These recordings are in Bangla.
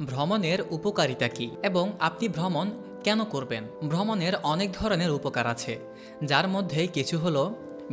ভ্রমণের উপকারিতা কী এবং আপনি ভ্রমণ কেন করবেন। ভ্রমণের অনেক ধরনের উপকার আছে, যার মধ্যে কিছু হলো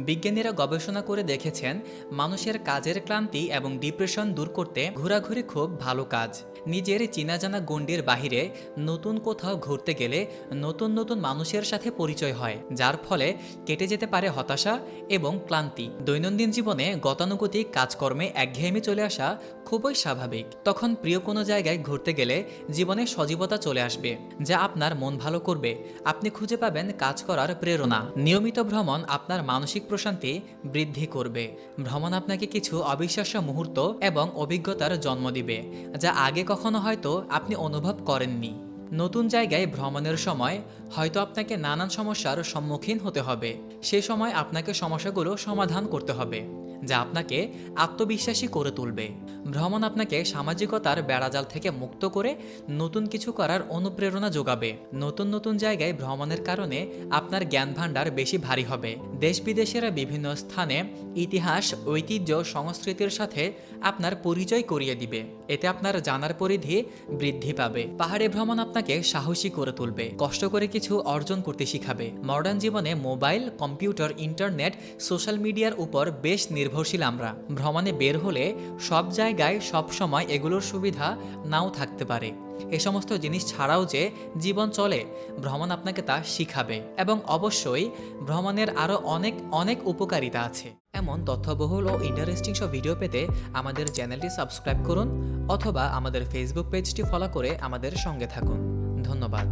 বিজ্ঞানীরা গবেষণা করে দেখেছেন মানুষের কাজের ক্লান্তি এবং ডিপ্রেশন দূর করতে ঘোরাঘুরি খুব ভালো কাজ। নিজের চেনা জানা গণ্ডির বাহিরে নতুন কোথাও ঘুরতে গেলে নতুন নতুন মানুষের সাথে পরিচয় হয়, যার ফলে কেটে যেতে পারে হতাশা এবং ক্লান্তি। দৈনন্দিন জীবনে গতানুগতিক কাজকর্মে একঘেয়েমি চলে আসা খুবই স্বাভাবিক। তখন প্রিয় কোনো জায়গায় ঘুরতে গেলে জীবনে সজীবতা চলে আসবে, যা আপনার মন ভালো করবে। আপনি খুঁজে পাবেন কাজ করার প্রেরণা। নিয়মিত ভ্রমণ আপনার মানসিক প্রশান্তি বৃদ্ধি করবে। ভ্রমণ আপনাকে কিছু অবিশ্বাস্য মুহূর্ত এবং অভিজ্ঞতার জন্ম দিবে, যা আগে কখনো হয়তো আপনি অনুভব করেননি। নতুন জায়গায় ভ্রমণের সময় হয়তো আপনাকে নানান সমস্যার সম্মুখীন হতে হবে। সে সময় আপনাকে সমস্যাগুলো সমাধান করতে হবে, যা আপনাকে আত্মবিশ্বাসী করে তুলবে। ভ্রমণ আপনাকে সামাজিকতার বেড়াজাল থেকে মুক্ত করে নতুন কিছু করার অনুপ্রেরণা যোগাবে। নতুন নতুন জায়গায় ভ্রমণের কারণে আপনার জ্ঞান ভাণ্ডার বেশি ভারী হবে। দেশ বিদেশের বিভিন্ন স্থানে ইতিহাস, ঐতিহ্য, সংস্কৃতির সাথে আপনার পরিচয় করিয়ে দিবে। এতে আপনার জানার পরিধি বৃদ্ধি পাবে। পাহাড়ি ভ্রমণ আপনাকে সাহসী করে তুলবে, কষ্ট করে কিছু অর্জন করতে শিখাবে। মডার্ন জীবনে মোবাইল, কম্পিউটার, ইন্টারনেট, সোশ্যাল মিডিয়ার উপর বেশ নির্ভরশীল আমরা। ভ্রমণে বের হলে সব জায়গায় সব সময় এগুলোর সুবিধা নাও থাকতে পারে। এ সমস্ত জিনিস ছাড়াও যে জীবন চলে, ভ্রমণ আপনাকে তা শিখাবে। এবং অবশ্যই ভ্রমণের আরও অনেক অনেক উপকারিতা আছে। এমন তথ্যবহুল ও ইন্টারেস্টিং সব ভিডিও পেতে আমাদের চ্যানেলটি সাবস্ক্রাইব করুন অথবা আমাদের ফেসবুক পেজটি ফলো করে আমাদের সঙ্গে থাকুন। ধন্যবাদ।